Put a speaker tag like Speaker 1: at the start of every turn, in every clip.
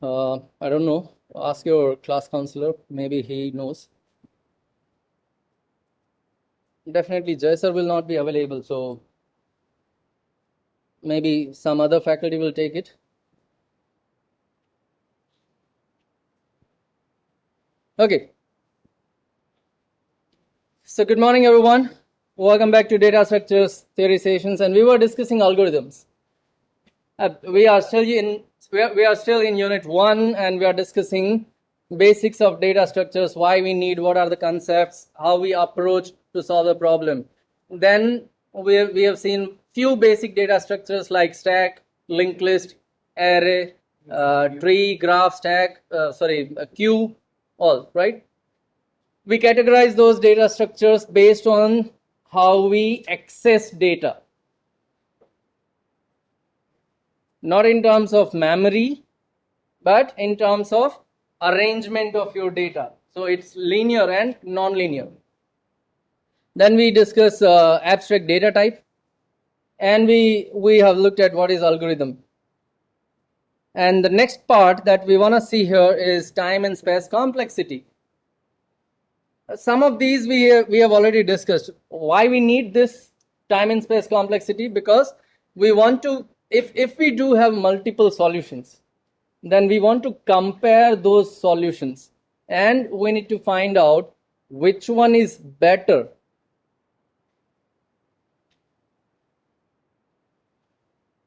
Speaker 1: I don't know. Ask your class counselor. Maybe he knows. Definitely, Jay sir will not be available, so maybe some other faculty will take it. Okay. So good morning, everyone. Welcome back to Data Structures Theory Sessions, and we were discussing algorithms. We are still in Unit 1, and we are discussing basics of data structures, why we need, what are the concepts, how we approach to solve a problem. Then we have seen few basic data structures like stack, linked list, array, tree, graph, stack, queue, all, right? We categorize those data structures based on how we access data. Not in terms of memory, but in terms of arrangement of your data. So it's linear and non-linear. Then we discuss abstract data type, and we have looked at what is algorithm. And the next part that we want to see here is time and space complexity. Some of these we have already discussed. Why we need this time and space complexity? Because we want to, if we do have multiple solutions, then we want to compare those solutions, and we need to find out which one is better.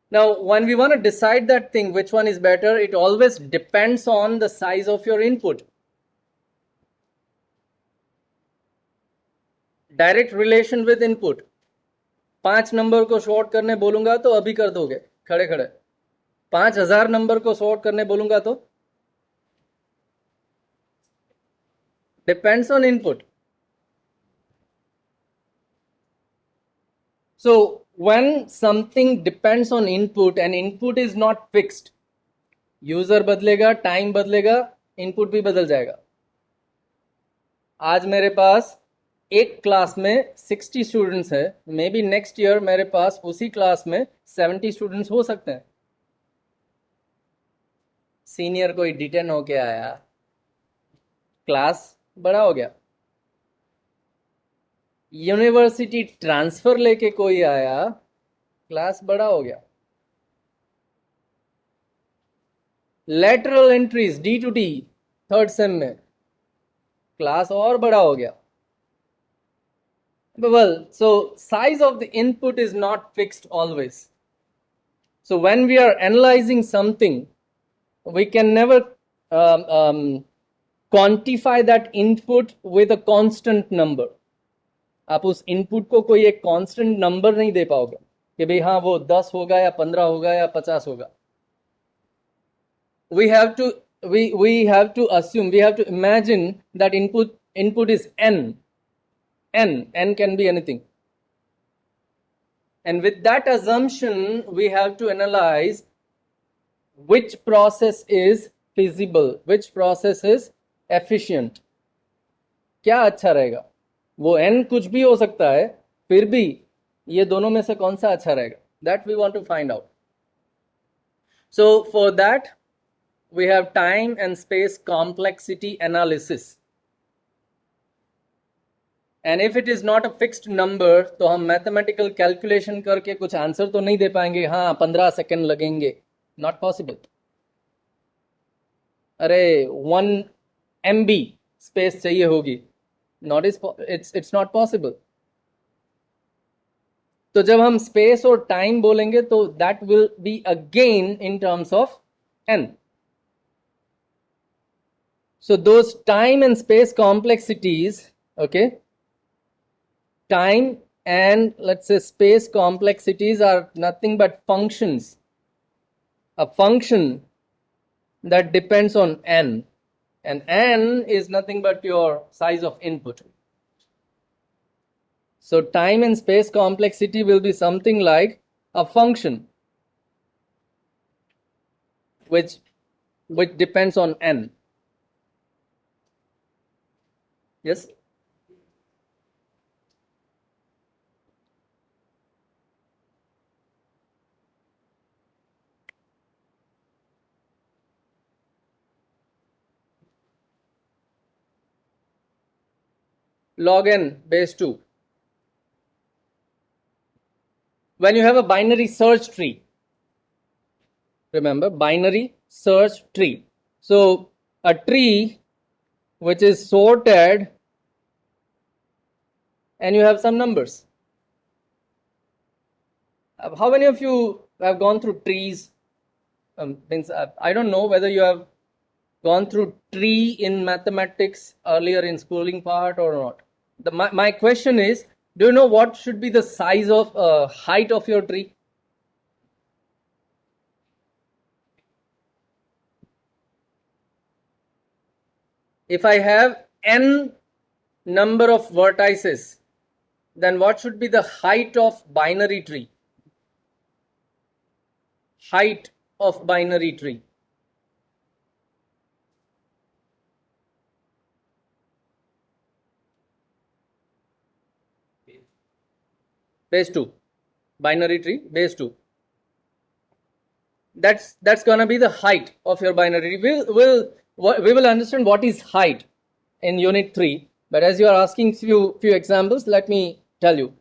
Speaker 1: Now, when we want to decide that thing, which one is better, it always depends on the size of your input. Direct relation with input. 5 number को short करने बोलूंगा तो अभी कर दोगे खड़े खड़े. 5000 number को शॉर्ट करने बोलूंगा तो depends on input. So when something depends on input and input is not fixed, user बदलेगा, टाइम बदलेगा, इनपुट भी बदल जाएगा. आज मेरे पास एक क्लास में 60 स्टूडेंट्स है, मे बी नेक्स्ट ईयर मेरे पास उसी क्लास में 70 स्टूडेंट्स हो सकते हैं. सीनियर कोई डिटेन होके आया, क्लास बड़ा हो गया. यूनिवर्सिटी ट्रांसफर लेके कोई आया, क्लास बड़ा हो गया. Lateral entries D to D third sem में, क्लास और बड़ा हो गया. Well, so size of the input is not fixed always. So when we are analyzing something, we can never quantify that input with a constant number. आप उस input को कोई एक कांस्टेंट नंबर नहीं दे पाओगे कि भाई हाँ वो 10 होगा या 15 होगा या 50 होगा. We have to assume, we have to imagine that input is n can be anything, and with that assumption we have to analyze which process is feasible, which process is efficient. क्या अच्छा रहेगा? वो n कुछ भी हो सकता है, फिर भी ये दोनों में से कौन सा अच्छा रहेगा? That we want to find out. So for that we have time and space complexity analysis. And if it is not a fixed number, तो हम मैथमेटिकल कैलकुलेशन करके कुछ आंसर तो नहीं दे पाएंगे. हाँ 15 सेकेंड लगेंगे, नॉट पॉसिबल. अरे 1 MB स्पेस चाहिए होगी, नॉट इट्स नॉट पॉसिबल. तो जब हम स्पेस और टाइम बोलेंगे तो that will be again in terms of n. So those time and space complexities, okay, time and let's say space complexities are nothing but functions. A function that depends on n, and n is nothing but your size of input. So time and space complexity will be something like a function which depends on n. Yes. log n base 2. When you have a binary search tree, remember, binary search tree. So a tree which is sorted and you have some numbers. How many of you have gone through trees? I don't know whether you have gone through tree in mathematics earlier in schooling part or not. My question is, do you know what should be the size of height of your tree? If I have n number of vertices, then what should be the height of binary tree? Height of binary tree. Base 2. Binary tree, base 2. That's gonna be the height of your binary tree. We will understand what is height in unit 3. But as you are asking few examples, let me tell you.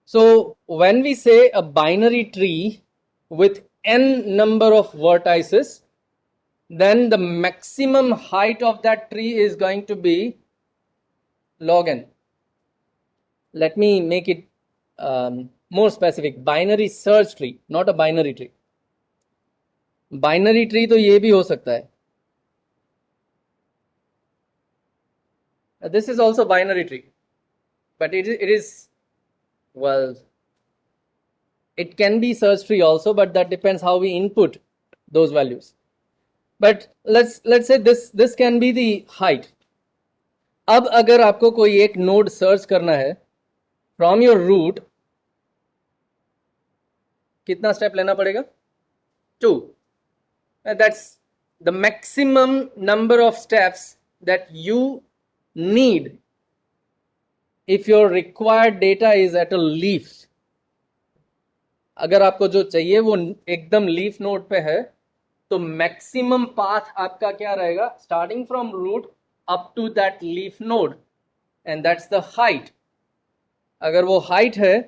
Speaker 1: So when we say a binary tree with n number of vertices, then the maximum height of that tree is going to be log n. Let me make it more specific. Binary search tree, not a binary tree. Binary tree तो ये भी हो सकता है. This is also binary tree, but it is well, it can be search tree also, but that depends how we input those values. But let's say this can be the height. अब अगर आपको कोई एक node search करना है from your root, कितना step लेना पड़ेगा? 2. That's the maximum number of steps that you need if your required data is at a leaf. अगर आपको जो चाहिए वो एकदम लीफ नोड पे है, तो मैक्सिमम पाथ आपका क्या रहेगा? Starting from root up to that leaf node, and that's the height. अगर वो हाइट है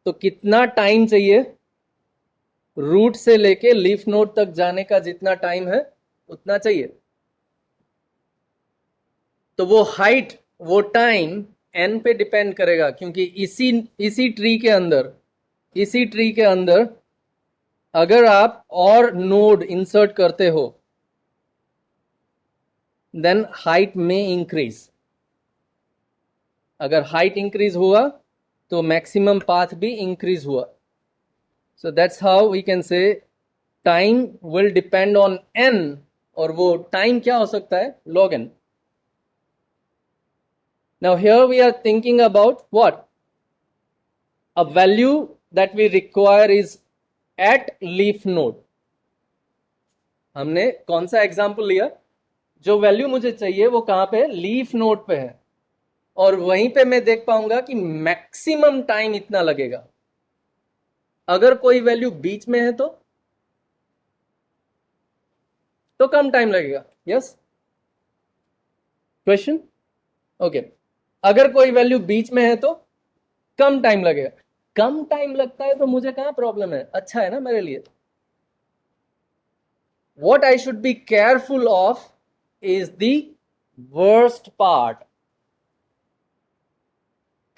Speaker 1: तो कितना टाइम चाहिए? रूट से लेके लीफ नोड तक जाने का जितना टाइम है उतना चाहिए. तो वो हाइट, वो टाइम n पे डिपेंड करेगा, क्योंकि इसी ट्री के अंदर अगर आप और नोड इंसर्ट करते हो, देन हाइट में इंक्रीज. अगर हाइट इंक्रीज हुआ तो मैक्सिमम पाथ भी इंक्रीज हुआ. So that's how we can say time will depend on n, और वो time क्या हो सकता है? log n. Now here we are thinking about what? A value that we require is at leaf node. हमने कौन सा एग्जाम्पल लिया? जो वैल्यू मुझे चाहिए वो कहां पे है? लीफ नोड पे है, और वहीं पे मैं देख पाऊंगा कि मैक्सिमम टाइम इतना लगेगा. अगर कोई वैल्यू बीच में है तो कम टाइम लगेगा. Yes, question? ओके. अगर कोई वैल्यू बीच में है तो कम टाइम लगेगा. कम टाइम लगता है तो मुझे कहां प्रॉब्लम है? अच्छा है ना मेरे लिए. What I should be careful of is the worst part.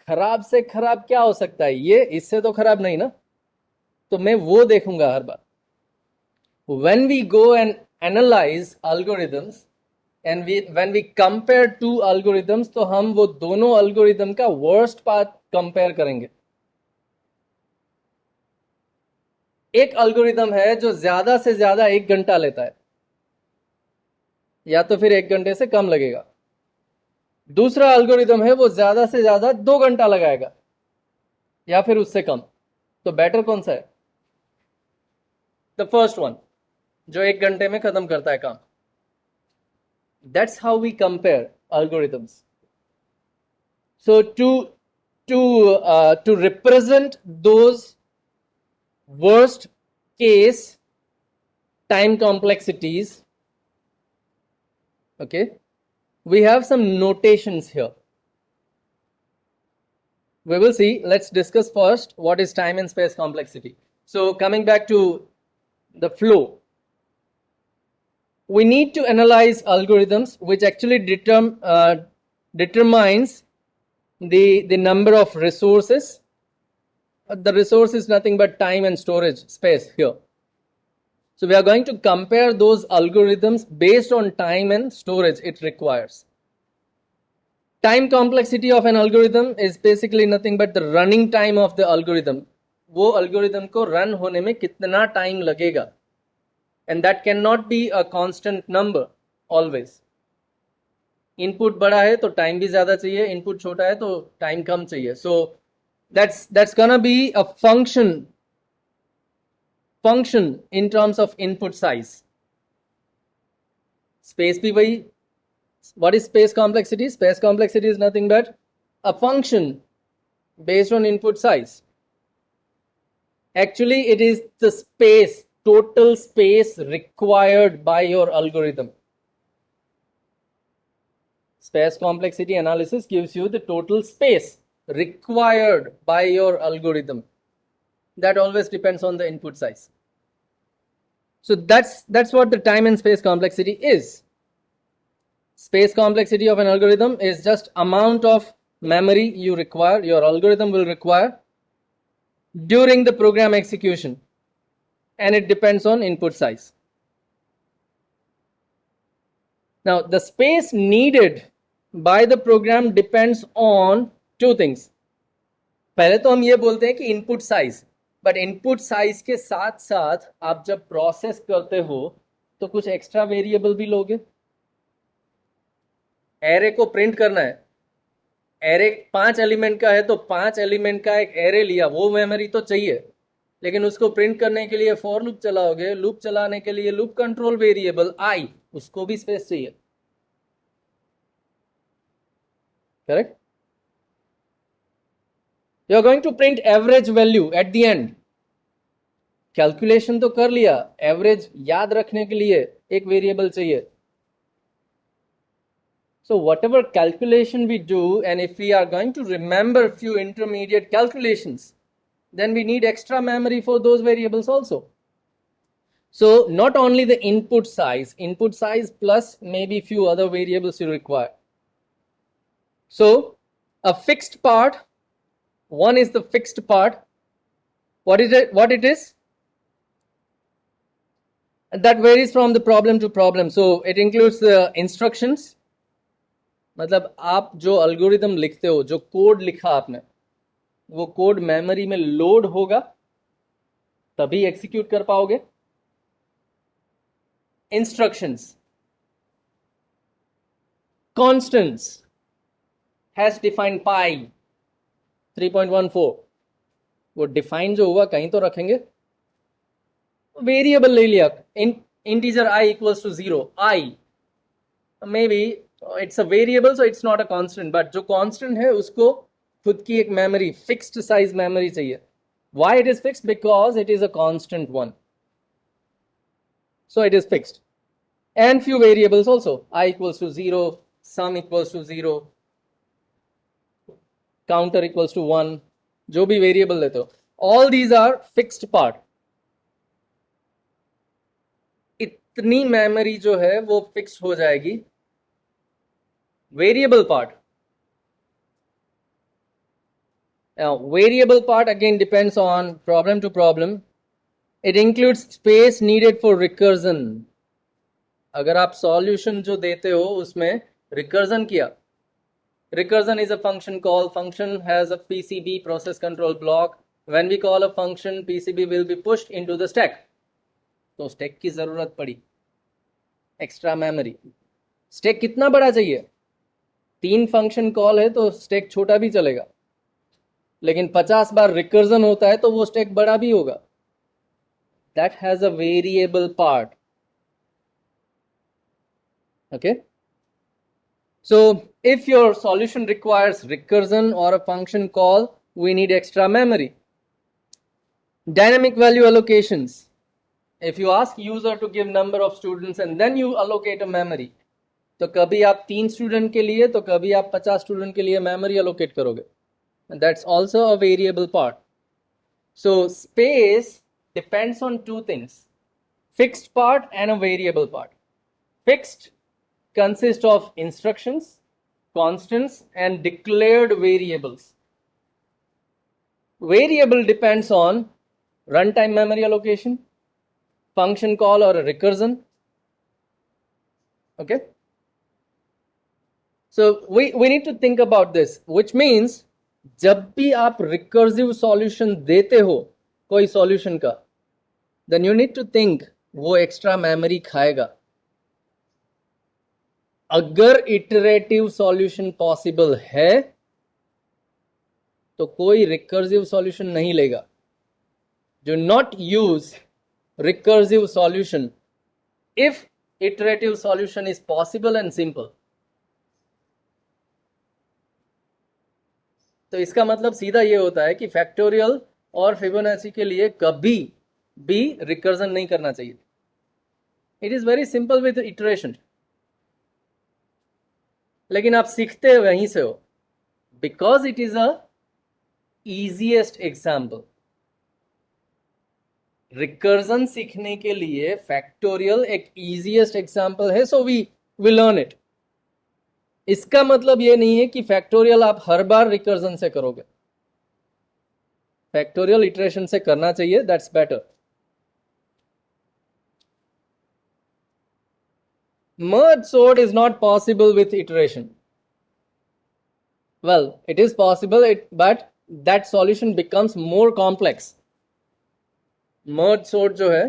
Speaker 1: खराब से खराब क्या हो सकता है? ये इससे तो खराब नहीं ना, तो मैं वो देखूंगा हर बार. When we go and analyze algorithms and when we compare two algorithms, तो हम वो दोनों algorithm का worst part compare करेंगे. एक algorithm है जो ज्यादा से ज्यादा 1 घंटा लेता है, या तो फिर 1 घंटे से कम लगेगा. दूसरा algorithm है वो ज्यादा से ज्यादा 2 घंटा लगाएगा, या फिर उससे कम. तो बेटर कौन सा है? द फर्स्ट वन, जो 1 घंटे में खत्म करता है काम. That's how we compare algorithms. So to represent those worst case time complexities, okay, we have some notations here. We will see. Let's discuss first what is time and space complexity. So coming back to the flow, we need to analyze algorithms which actually determines the number of resources. The resource is nothing but time and storage space here. So we are going to compare those algorithms based on time and storage it requires. Time complexity of an algorithm is basically nothing but the running time of the algorithm. वो algorithm को run होने में कितना time लगेगा. And that cannot be a constant number always. Input बड़ा है तो time भी ज़्यादा चाहिए, input छोटा है तो time कम चाहिए. So that's gonna be a function in terms of input size. Space भी वही. What is space complexity? Space complexity is nothing but a function based on input size. Actually, it is the space, total space required by your algorithm. Space complexity analysis gives you the total space required by your algorithm. That always depends on the input size. So that's what the time and space complexity is. Space complexity of an algorithm is just amount of memory you require, your algorithm will require during the program execution, and it depends on input size. Now, the space needed by the program depends on two things. पहले तो हम ये बोलते हैं कि input size, but input size के साथ साथ आप जब process करते हो तो कुछ extra variable भी लोगे. एरे को प्रिंट करना है, एरे 5 एलिमेंट का है तो 5 एलिमेंट का एक एरे लिया, वो मेमोरी तो चाहिए, लेकिन उसको प्रिंट करने के लिए फॉर लूप चलाओगे, लूप चलाने के लिए लूप कंट्रोल वेरिएबल आई, उसको भी स्पेस चाहिए. Correct? You are going to print average value at the end. Calculation तो कर लिया, एवरेज याद रखने के लिए एक वेरिएबल चाहिए. So whatever calculation we do, and if we are going to remember few intermediate calculations, then we need extra memory for those variables also. So not only the input size plus maybe few other variables you require. So a fixed part, one is the fixed part. What is it? What it is? That varies from the problem to problem. So it includes the instructions. मतलब आप जो algorithm लिखते हो, जो code लिखा आपने, वो code memory में लोड होगा तभी एग्जीक्यूट कर पाओगे. इंस्ट्रक्शंस, कॉन्स्टेंट्स, हैश डिफाइंड पाई 3.14, वो डिफाइन जो हुआ कहीं तो रखेंगे. वेरिएबल ले लिया, integer i equals to 0, i may be it's a variable, so it's not a constant, but जो कांस्टेंट है उसको खुद की एक मेमोरी, फिक्स्ड साइज मेमोरी चाहिए. Why it is fixed? Because it is a constant one, so it is fixed. And few variables also, I equals to 0, sum equals to 0, counter equals to 1, जो भी variable लेते हो, all these are fixed part. इतनी memory जो है वो fixed हो जाएगी. Variable part, now variable part again depends on problem to problem. It includes space needed for recursion. अगर आप solution जो देते हो उसमें recursion किया, recursion is a function call. Function has a PCB, process control block. When we call a function, PCB will be pushed into the stack. तो stack की जरूरत पड़ी, extra memory. stack कितना बड़ा चाहिए? 3 function call है तो stack छोटा भी चलेगा, लेकिन 50 बार recursion होता है तो वो stack बड़ा भी होगा. That has a variable part. Okay, so if your solution requires recursion or a function call, we need extra memory. Dynamic value allocations, if you ask user to give number of students and then you allocate a memory, तो कभी आप 3 student के लिए तो कभी आप 50 student के लिए मेमोरी allocate करोगे. and that's also a variable part. So space depends on two things, fixed part and a variable part. Fixed consists of instructions, constants, and declared variables. Variable depends on runtime memory allocation, function call or a recursion. Okay, so we need to think about this, which means जब भी आप recursive solution देते हो कोई solution का, then you need to think वो extra memory खाएगा. अगर iterative solution possible है तो कोई recursive solution नहीं लेगा. Do not use recursive solution if iterative solution is possible and simple. तो इसका मतलब सीधा ये होता है कि फैक्टोरियल और फिबोनाची के लिए कभी भी रिकर्जन नहीं करना चाहिए. It is very simple with iteration. लेकिन आप सीखते वहीं से हो, because it is a easiest example. Recursion सीखने के लिए फैक्टोरियल एक इजीएस्ट एग्जाम्पल है, सो वी लर्न इट. इसका मतलब ये नहीं है कि फैक्टोरियल आप हर बार रिकर्जन से करोगे. फैक्टोरियल इटरेशन से करना चाहिए, that's better. Merge sort is not possible with iteration. Well, it is possible, but that solution becomes more complex. Merge sort जो है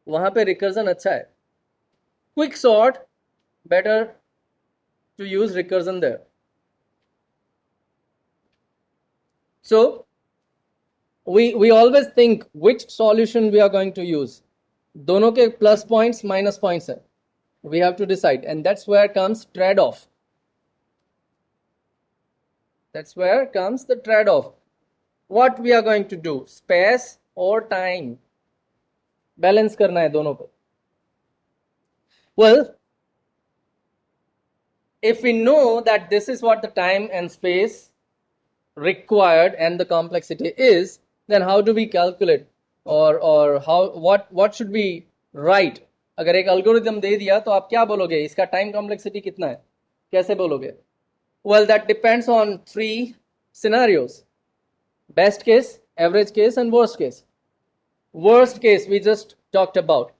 Speaker 1: वहां पे रिकर्जन अच्छा है. Quick sort, better to use recursion there. So we always think which solution we are going to use. दोनों के plus points minus points है. We have to decide, and that's where comes trade-off. That's where comes the trade-off. What we are going to do, space or time, balance करना है दोनों पे. Well, if we know that this is what the time and space required and the complexity is, then how do we calculate, or how what should we write? अगर एक algorithm दे दिया तो आप क्या बोलोगे, इसका time complexity कितना है, कैसे बोलोगे? Well, that depends on three scenarios: best case, average case, and worst case. Worst case we just talked about.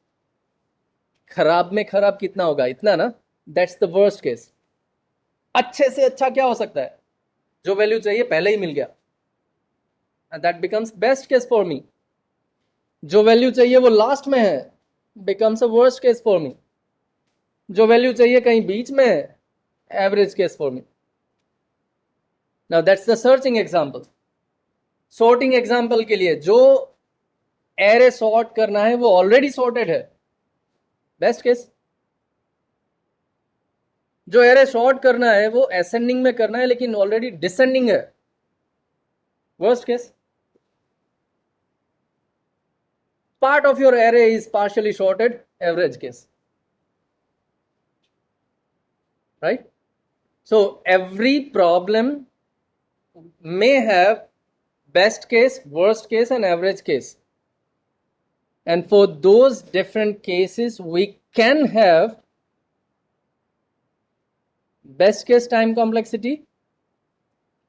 Speaker 1: खराब में खराब कितना होगा, इतना ना, that's the worst case. अच्छे से अच्छा क्या हो सकता है, जो वैल्यू चाहिए पहले ही मिल गया, and that becomes best case for me. जो वैल्यू चाहिए वो लास्ट में है, becomes a worst case for me. जो वैल्यू चाहिए कहीं बीच में है, average case for me. Now that's the searching example. Sorting example के लिए जो array sort करना है वो already sorted है, best case. जो एरे शॉर्ट करना है वो असेंडिंग में करना है लेकिन ऑलरेडी डिसेंडिंग है, worst case. Part of your array is partially shorted, average case, right? So every problem may have best case, worst case, and average case, and for those different cases we can have best case time complexity,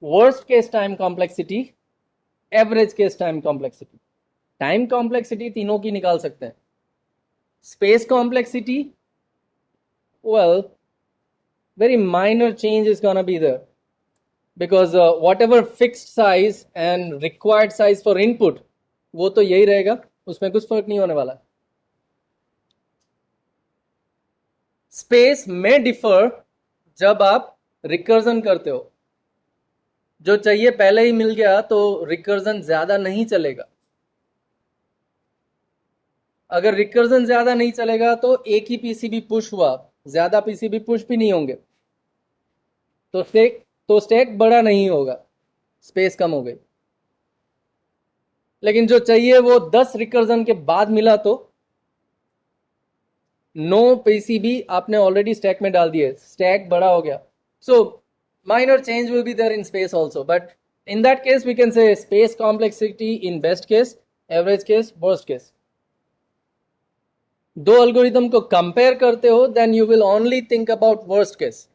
Speaker 1: worst case time complexity, average case time complexity. Time complexity तीनों की निकाल सकते हैं. Space complexity, well, very minor change is gonna be there, because whatever fixed size and required size for input वो तो यही रहेगा, उसमें कुछ फर्क नहीं होने वाला. Space may differ जब आप रिकर्जन करते हो, जो चाहिए पहले ही मिल गया तो रिकर्जन ज्यादा नहीं चलेगा. अगर रिकर्जन ज्यादा नहीं चलेगा तो एक ही पीसीबी पुश हुआ, ज्यादा पीसीबी पुश भी नहीं होंगे, तो स्टैक बड़ा नहीं होगा, स्पेस कम हो गई. लेकिन जो चाहिए वो 10 रिकर्जन के बाद मिला तो 9 पीसीबी आपने ऑलरेडी स्टैक में डाल दिए, स्टैक बड़ा हो गया. सो minor change will be there in space also, but in that case we can say space complexity in best case, average case, worst case. दो algorithm को compare करते हो, then you will only think about worst case.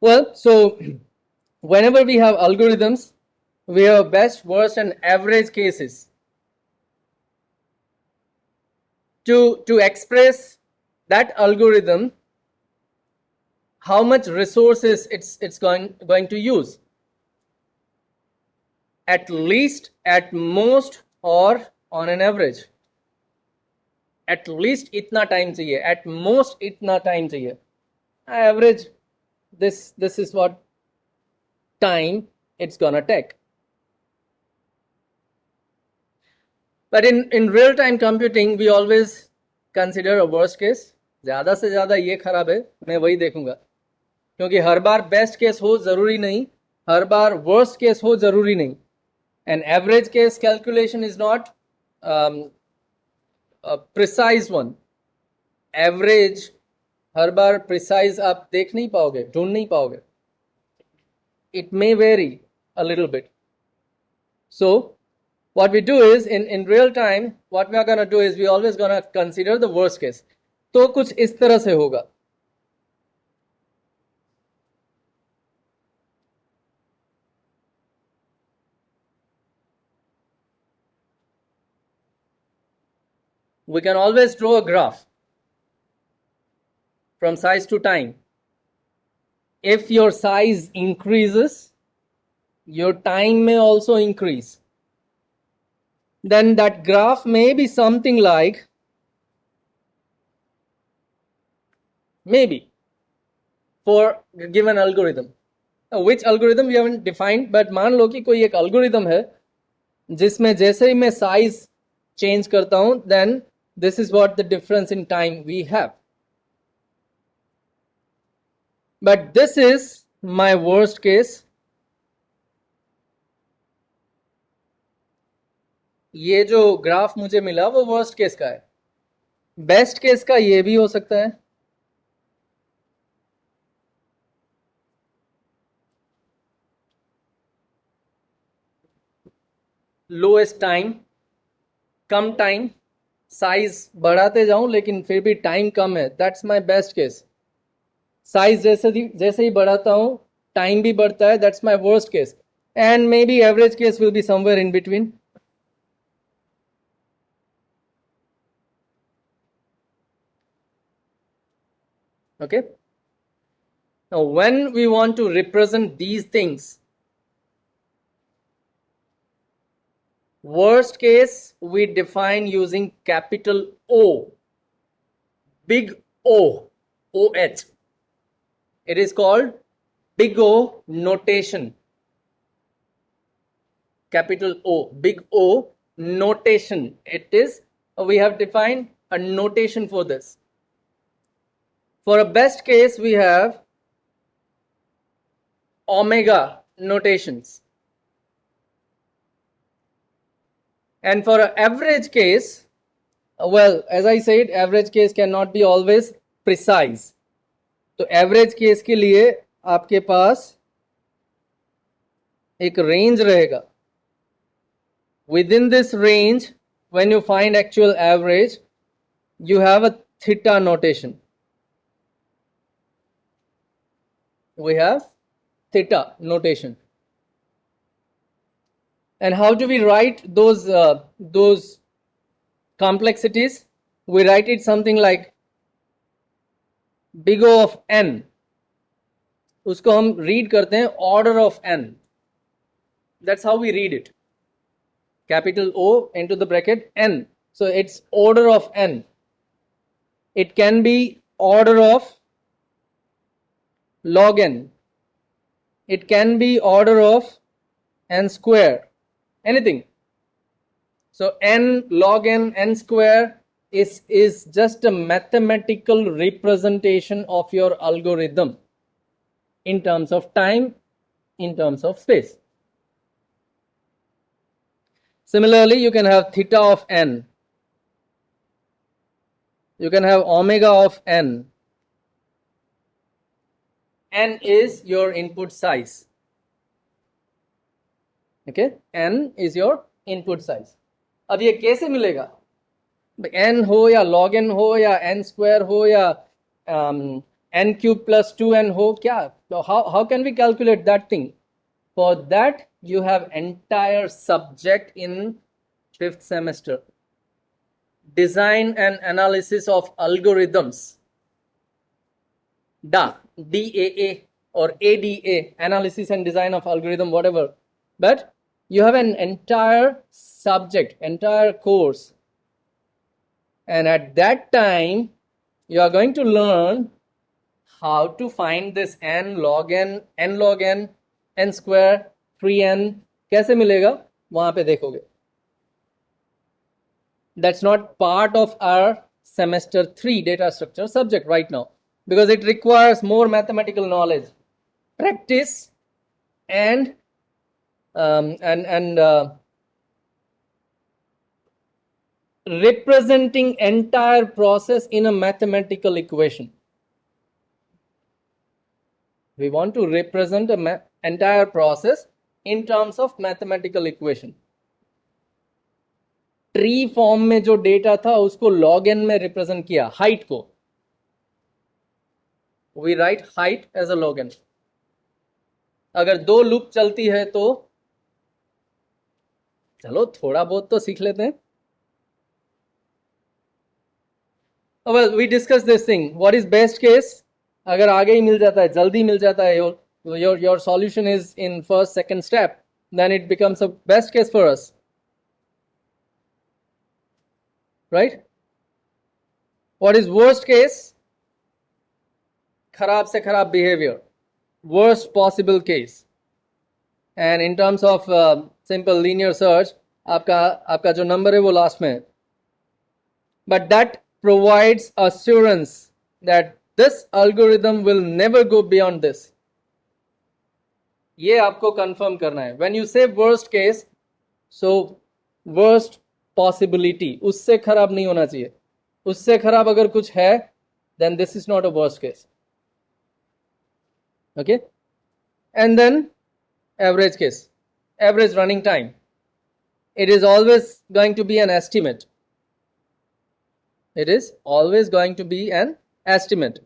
Speaker 1: Well, so whenever we have algorithms, we have best, worst and average cases. To express that algorithm, how much resources it's going to use. At least, at most, or on an average. At least itna time chahiye, at most itna time chahiye. Average, this is what time it's gonna take. But in real time computing, we always consider a worst case. ज़्यादा से ज़्यादा ये खराब है, मैं वही देखूंगा, क्योंकि हर बार बेस्ट केस हो जरूरी नहीं, हर बार वर्स्ट केस हो जरूरी नहीं. An average case calculation is not a precise one. Average her bar precise आप देख नहीं पाओगे, ढूंढ नहीं पाओगे. It may vary a little bit. So what we do is in real time, what we are going to do is we always going to consider the worst case. तो कुछ इस तरह से होगा. We can always draw a graph from size to time. If your size increases, your time may also increase. Then that graph may be something like, maybe, for a given algorithm. Now, which algorithm we haven't defined, but मान लो कि कोई एक algorithm है जिसमें जैसे ही मैं size change करता हूं, then this is what the difference in time we have. But this is my worst case. ये जो ग्राफ मुझे मिला वो वर्स्ट केस का है. बेस्ट केस का ये भी हो सकता है. लोएस्ट टाइम, कम टाइम, साइज बढ़ाते जाऊं लेकिन फिर भी टाइम कम है, that's my best case. Size जैसे ही बढ़ाता हूं टाइम भी बढ़ता है, that's my worst case. And may be average case will be somewhere in between. Okay, now when we want to represent these things, worst case we define using capital O, big O, OH. It is called big O notation. Capital O, big O notation. It is, we have defined a notation for this. For a best case, we have omega notations. And for an average case, well, as I said, average case cannot be always precise. तो average case के लिए आपके पास एक range रहेगा. Within this range, when you find actual average, you have a theta notation. We have theta notation. And how do we write those complexities? We write it something like big O of n. उसको हम read करते हैं order of n. That's how we read it. Capital O into the bracket n. So it's order of n. It can be order of log n. It can be order of n square. Anything. So n log n, n square is just a mathematical representation of your algorithm in terms of time, in terms of space. Similarly, you can have theta of n. You can have omega of n. n is your input size. Okay, n is your input size. अब ये कैसे मिलेगा? n हो या log n हो या n square हो या n cube plus 2n हो, क्या? So how can we calculate that thing? For that you have entire subject in 5th semester, design and analysis of algorithms, DAA or ADA, analysis and design of algorithm, whatever. But you have an entire subject, entire course, and at that time you are going to learn how to find this n log n, n square, 3n कैसे मिलेगा, वहां पे देखोगे. That's not part of our semester 3 data structure subject right now, because it requires more mathematical knowledge, practice, and representing entire process in a mathematical equation. We want to represent a entire process in terms of mathematical equation. Tree form में जो data था उसको log n में represent किया, height को. We write height as a log n. अगर 2 loop चलती है तो चलो थोड़ा बहुत तो सीख लेते हैं. Well, we discuss this thing. What is best case? अगर आगे ही मिल जाता है, जल्दी मिल जाता है, your solution is in first, second step, then it becomes a best case for us. Right? What is worst case? खराब से खराब behavior, worst possible case. And in terms of simple linear search, आपका जो number है वो last में है. But that provides assurance that this algorithm will never go beyond this. ये आपको confirm करना है. When you say worst case, so worst possibility, उससे खराब नहीं होना चाहिए. उससे खराब अगर कुछ है, then this is not a worst case. Okay? And then average case, average running time. It is always going to be an estimate. It is always going to be an estimate.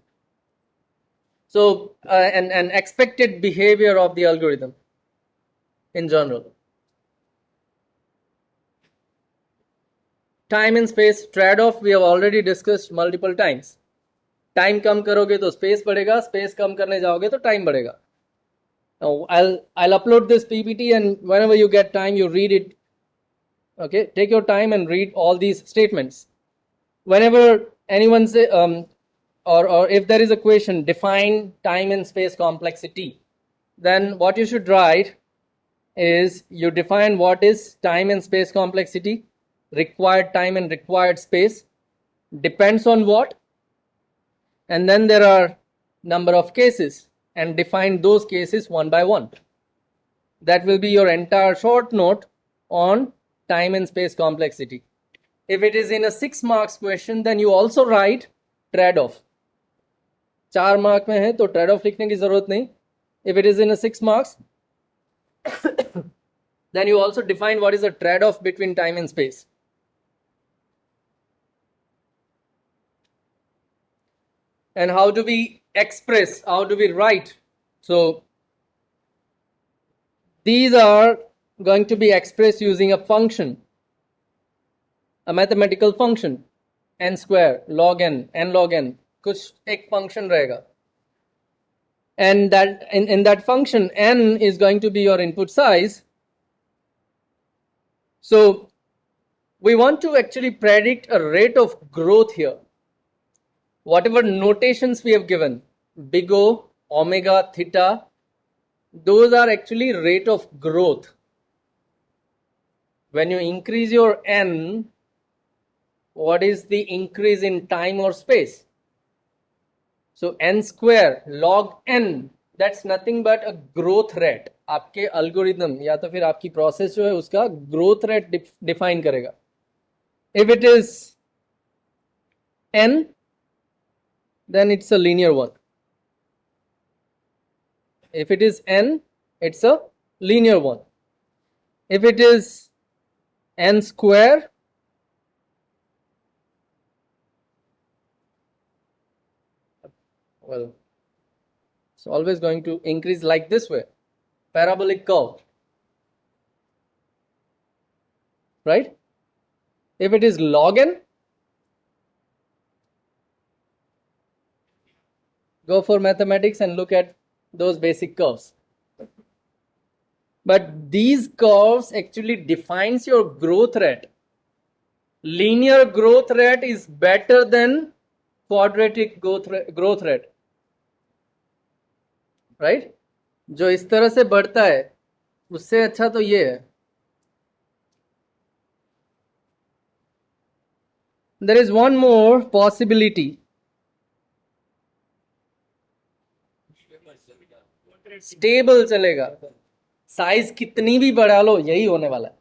Speaker 1: So an expected behavior of the algorithm in general. Time and space trade-off we have already discussed multiple times. Time कम करोगे तो space बढ़ेगा, space कम करने जाओगे तो time बढ़ेगा. Now I'll upload this PPT, and whenever you get time you read it. Okay, take your time and read all these statements. Whenever anyone say or if there is a question, define time and space complexity, then what you should write is you define what is time and space complexity, required time and required space, depends on what, and then there are number of cases, and define those cases one by one. That will be your entire short note on time and space complexity. If it is in a 6 marks question, then you also write trade-off. 4 mark में है तो trade-off लिखने की जरूरत नहीं. If it is in a 6 marks, then you also define what is the trade-off between time and space. And how do we express, how do we write? So these are going to be expressed using a function, a mathematical function, n square, log n log n, कुछ एक function रहेगा. And that in that function, n is going to be your input size. So we want to actually predict a rate of growth here. Whatever notations we have given, big O, omega, theta, those are actually rate of growth. When you increase your n, what is the increase in time or space? So n square log n, that's nothing but a growth rate. आपके algorithm या तो फिर आपकी process जो है उसका growth rate define करेगा. If it is n, then it's a linear one. If it is n, it's a linear one. If it is n square, well, it's always going to increase like this way, parabolic curve, right? If it is log n, go for mathematics and look at those basic curves. But these curves actually defines your growth rate. Linear growth rate is better than quadratic growth rate, right? जो इस तरह से बढ़ता है उससे अच्छा तो ये है. There is one more possibility. Stable चलेगा, साइज कितनी भी बढ़ा लो यही होने वाला है.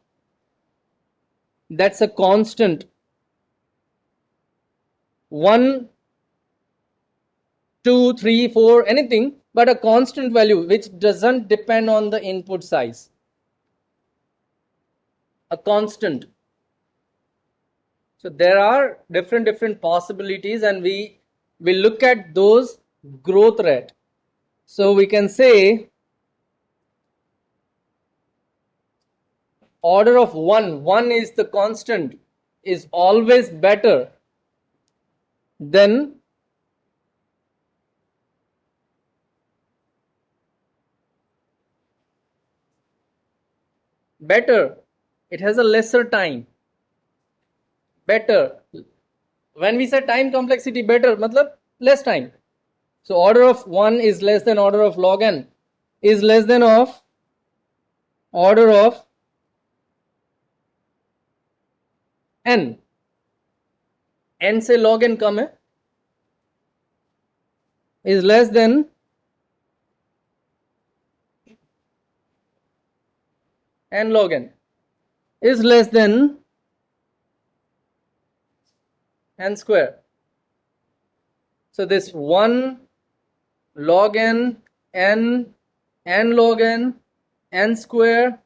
Speaker 1: That's a constant. 1, 2, 3, 4, anything, but a constant value which doesn't depend on the input size. A constant. So there are different possibilities, and we will look at those growth rate. So we can say order of 1 is the constant, is always better than better. It has a lesser time. Better. When we say time complexity better, matlab less time. So order of 1 is less than order of log n, is less than of order of n. n से log n कम है, is less than n log n, is less than n square. So this 1 log n, n log n, n square,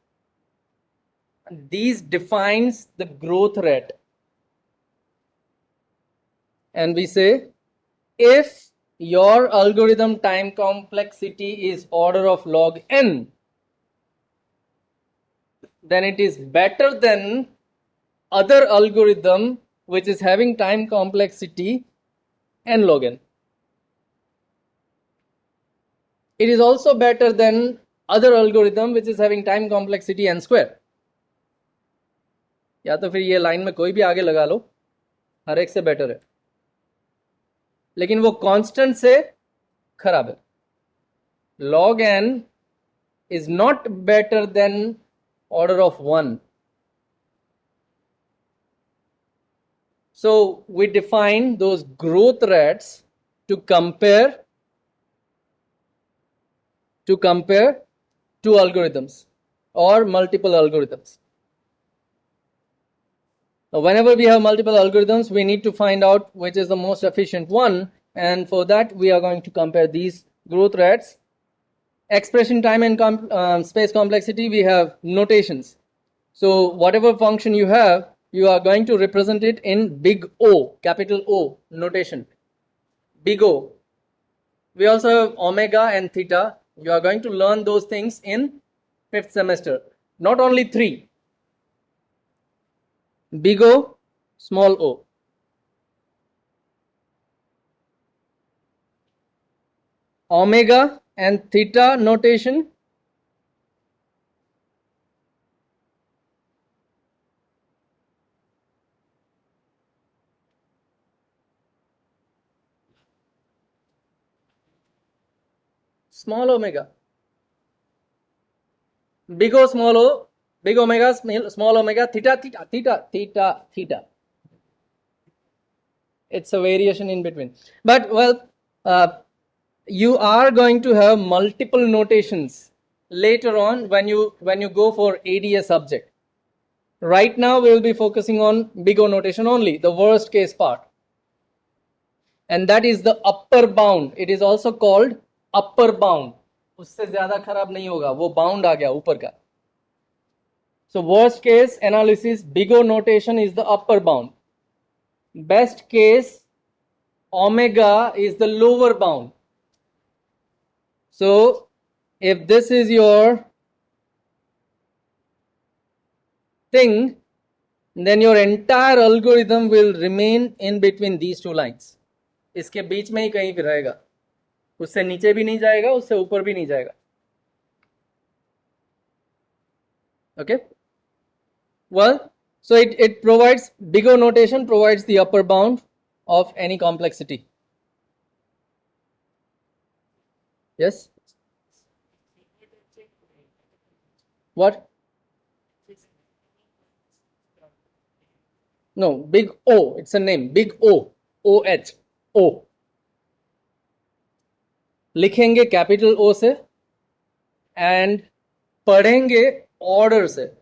Speaker 1: these defines the growth rate. And we say if your algorithm time complexity is order of log n, then it is better than other algorithm which is having time complexity n log n. It is also better than other algorithm which is having time complexity n square. या तो फिर ये line में कोई भी आगे लगा लो, हर एक से बेटर है, लेकिन वो कांस्टेंट से खराब है. log n is not better than order of 1. So we define those growth rates to compare two algorithms or multiple algorithms. Now, whenever we have multiple algorithms, we need to find out which is the most efficient one, and for that we are going to compare these growth rates. Expression time and space complexity, we have notations. So whatever function you have, you are going to represent it in big O, capital O notation. Big O. We also have omega and theta. You are going to learn those things in 5th semester. Not only 3. Big O, small o. Omega and theta notation. Small omega. Big O, small o, big omega, small omega, theta, theta, theta, theta, theta. It's a variation in between. But well, you are going to have multiple notations later on when you go for ADA subject. Right now we will be focusing on big O notation only, the worst case part. And that is the upper bound. It is also called upper bound. उससे ज्यादा खराब नहीं होगा, वो bound आ गया ऊपर का. So worst case analysis, big O notation is the upper bound. Best case, omega is the lower bound. So if this is your thing, then your entire algorithm will remain in between these two lines. इसके बीच में ही कहीं पे रहेगा, उससे नीचे भी नहीं जाएगा, उससे ऊपर भी नहीं जाएगा. Okay. Well, so it provides, big O notation provides the upper bound of any complexity. Yes. What? No, big O. It's a name. Big O. OH. O. लिखेंगे कैपिटल O से and पढ़ेंगे order से.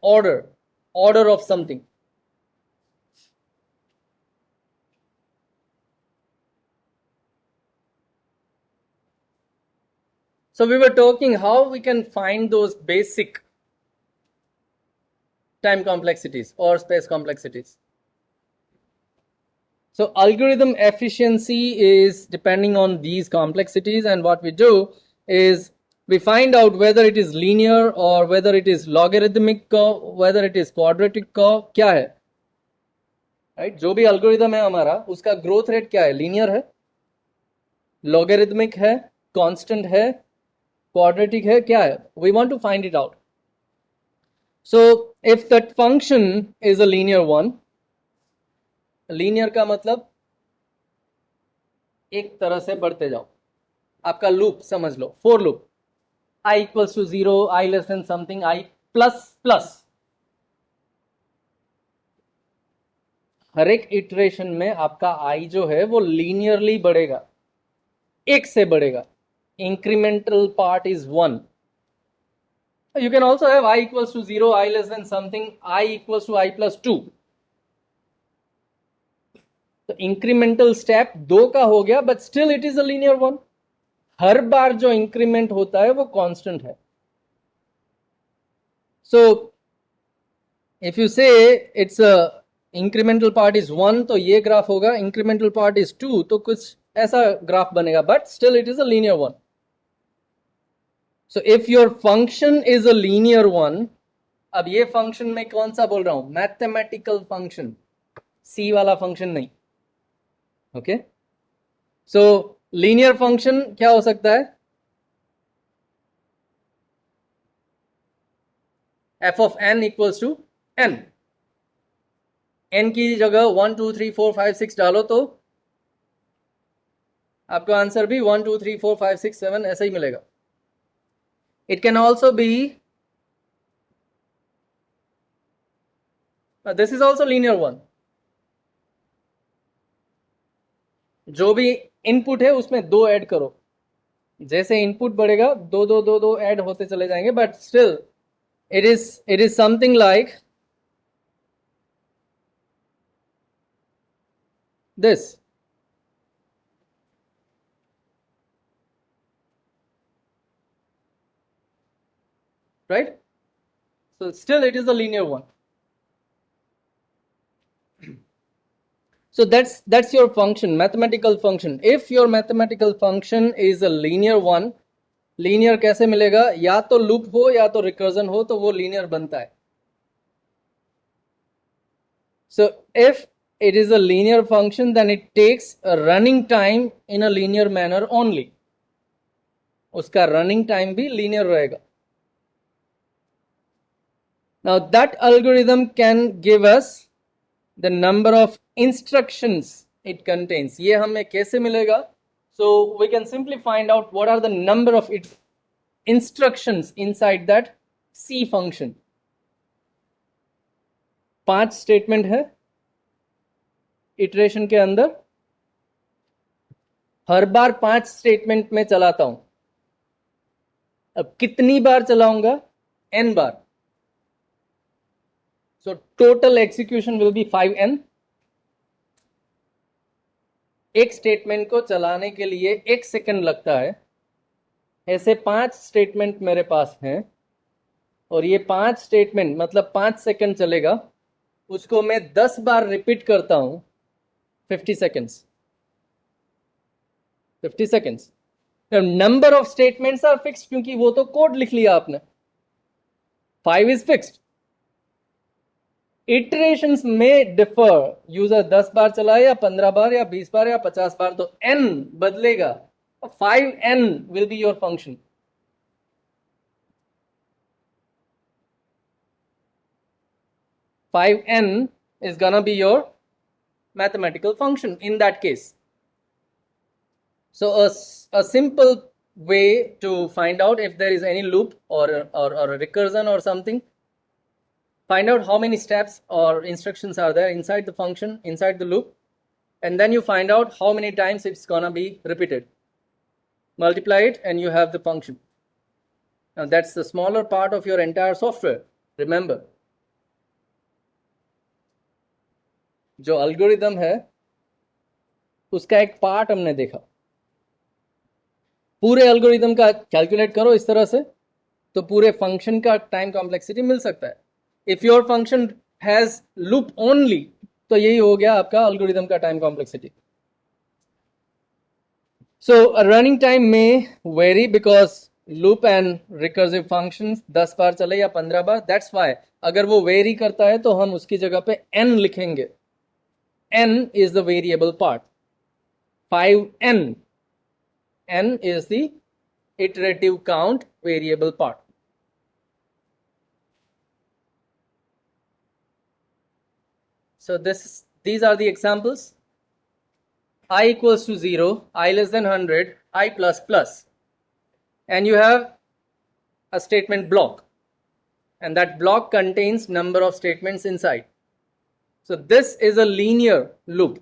Speaker 1: Order of something. So we were talking how we can find those basic time complexities or space complexities. So algorithm efficiency is depending on these complexities, and what we do is we find out whether it is linear or whether it is logarithmic curve, whether it is quadratic curve, क्या है, right? जो भी algorithm है हमारा, उसका growth rate क्या है, linear है, logarithmic है, constant है, quadratic है, क्या है? We want to find it out. So if that function is a linear one, linear का मतलब एक तरह से बढ़ते जाओ, आपका लूप समझ लो, for loop, i equals to 0, i less than something, i plus plus. हर एक इटरेशन में आपका i जो है वो लीनियरली बढ़ेगा, एक से बढ़ेगा. Incremental part is 1. You can also have i equals to 0, i less than something, i equals to i plus 2. तो इंक्रीमेंटल स्टेप 2 का हो गया, but still it is a linear one. हर बार जो इंक्रीमेंट होता है वो कांस्टेंट है. So if you say it's a incremental part is 1, तो ये ग्राफ होगा. इंक्रीमेंटल पार्ट इज 2, तो कुछ ऐसा ग्राफ बनेगा, but still it is a linear one. So if your function is a linear one, अब ये फंक्शन में कौन सा बोल रहा हूं, मैथमेटिकल फंक्शन, सी वाला फंक्शन नहीं. ओके, सो लीनियर फंक्शन क्या हो सकता है, f of n equals to n. n की जगह 1 2 3 4 5 6 डालो तो आपको आंसर भी 1 2 3 4 5 6 7 ऐसा ही मिलेगा. It can also be, this is also linear one. जो भी इनपुट है उसमें 2 ऐड करो, जैसे इनपुट बढ़ेगा 2 2 2 2 ऐड होते चले जाएंगे, but still it is something like this, right? So still it is a linear one. So that's your function, mathematical function. If your mathematical function is a linear one, linear कैसे मिलेगा, या तो loop हो या तो recursion हो, तो वो लीनियर बनता है. So if it is a linear function, then it takes a running time in a linear manner only. उसका running time भी linear रहेगा. Now that algorithm can give us the number of instructions it contains. ये हमें कैसे मिलेगा? So we can simply find out what are the number of instructions inside that C function. 5 statement है iteration के अंदर, हर बार 5 statement में चलाता हूं. अब कितनी बार चलाऊंगा, n bar. So total execution will be 5n. एक स्टेटमेंट को चलाने के लिए 1 सेकंड लगता है, ऐसे 5 स्टेटमेंट मेरे पास हैं और ये 5 स्टेटमेंट मतलब 5 सेकंड चलेगा, उसको मैं 10 बार रिपीट करता हूं 50 seconds 50 seconds. Number of statements are fixed क्योंकि वो तो कोड लिख लिया आपने। 5 इज फिक्स्ड। इटरेशंस में डिफर, यूजर 10 बार चलाए या 15 बार या 20 बार या 50 बार, तो n बदलेगा। 5n will be your function. Five n is gonna be your mathematical function in that case. So a simple way to find out if there is any loop or a recursion or something, find out how many steps or instructions are there inside the function, inside the loop, and then you find out how many times it's gonna be repeated. Multiply it and you have the function. Now that's the smaller part of your entire software. Remember, जो algorithm है उसका एक part हमने देखा। पूरे algorithm का calculate करो इस तरह से तो पूरे फंक्शन का टाइम कॉम्प्लेक्सिटी मिल सकता है। If your function has loop only तो यही हो गया आपका एल्गोरिदम का time complexity. So running time में very because loop and recursive functions 10 बार चले या 15 बार, दैट्स व्हाई अगर वो वेरी करता है तो हम उसकी जगह पे n लिखेंगे। n is the variable part. 5n, n is the iterative count variable part. So these are the examples. I equals to 0, I less than 100, I plus plus, and you have a statement block, and that block contains number of statements inside. So this is a linear loop.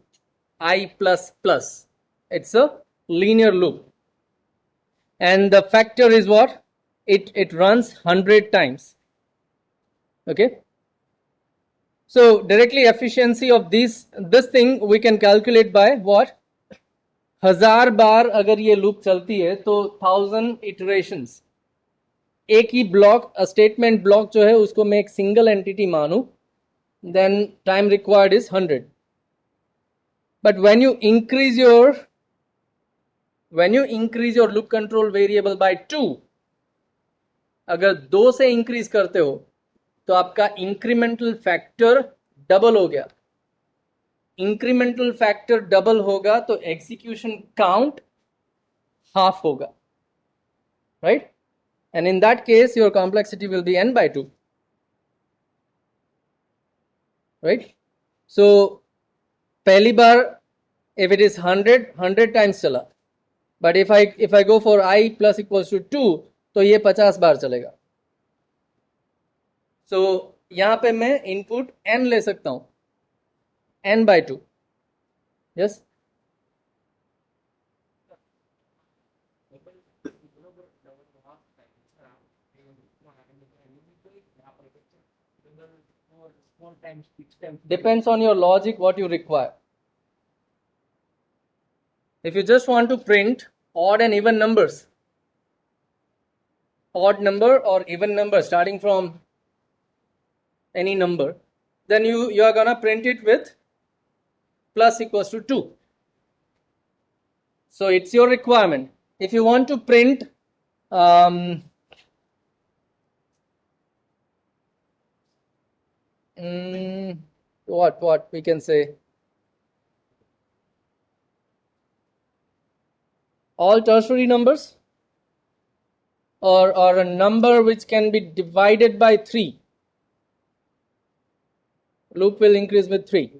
Speaker 1: I plus plus, it's a linear loop, and the factor is what? It runs 100 times. Okay, so directly efficiency of this thing we can calculate by what? 1000 बार अगर ये loop चलती है तो 1000 iterations. एक ही block, statement block जो है उसको मैं एक सिंगल एंटिटी मानूं, then time required is 100. But when you increase your loop control variable by 2, अगर 2 से इंक्रीज करते हो तो आपका इंक्रीमेंटल फैक्टर डबल हो गया। इंक्रीमेंटल फैक्टर डबल होगा तो एग्जीक्यूशन काउंट हाफ होगा, right? And in that case your complexity will be n by 2, right? So पहली बार if it is 100 times चला, but if I go for I plus equals to 2 तो ये 50 बार चलेगा। So यहाँ पे मैं इनपुट n ले सकता हूँ, n by 2. Yes? Depends on your logic what you require. If you just want to print odd and even numbers, odd number or even number starting from any number, then you are gonna print it with plus equals to 2. So it's your requirement. If you want to print what we can say, all tertiary numbers or a number which can be divided by 3, loop will increase with 3.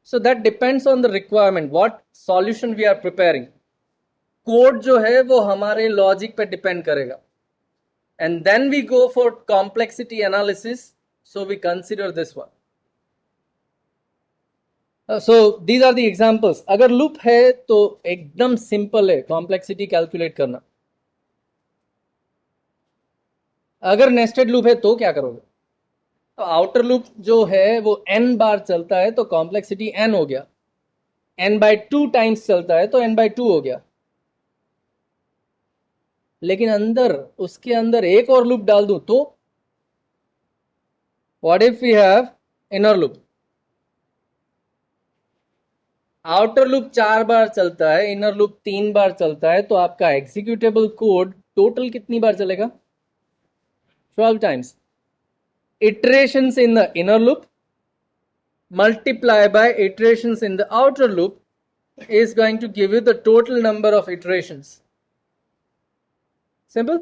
Speaker 1: So that depends on the requirement, what solution we are preparing. Code जो है वो हमारे logic पे depend करेगा, and then we go for complexity analysis, so we consider this one. So these are the examples. अगर loop है तो एकदम simple है complexity calculate करना। अगर nested loop है तो क्या करोगे? तो आउटर लूप जो है वो n बार चलता है तो कॉम्प्लेक्सिटी n हो गया, n by 2 टाइम्स चलता है तो n by 2 हो गया। लेकिन अंदर उसके अंदर एक और लूप डाल दूं तो what if we have inner loop, outer loop 4 बार चलता है, इनर लूप 3 बार चलता है, तो आपका एग्जीक्यूटेबल कोड टोटल कितनी बार चलेगा? 12 times. Iterations in the inner loop multiply by iterations in the outer loop is going to give you the total number of iterations. Simple?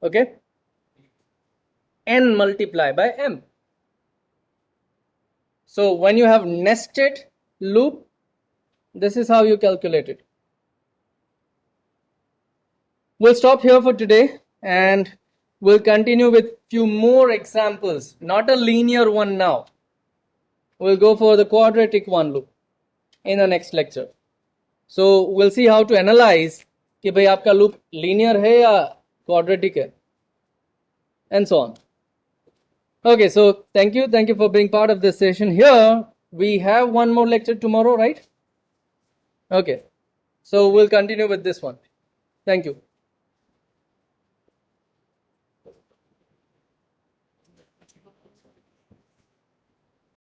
Speaker 1: Okay, n multiply by m. So when you have nested loop, this is how you calculate it. We'll stop here for today and we'll continue with few more examples, not a linear one now. We'll go for the quadratic one loop in the next lecture. So we'll see how to analyze कि भाई आपका loop linear है या quadratic है, and so on. Okay, so thank you for being part of this session. Here we have one more lecture tomorrow, right? Okay, so we'll continue with this one. Thank you.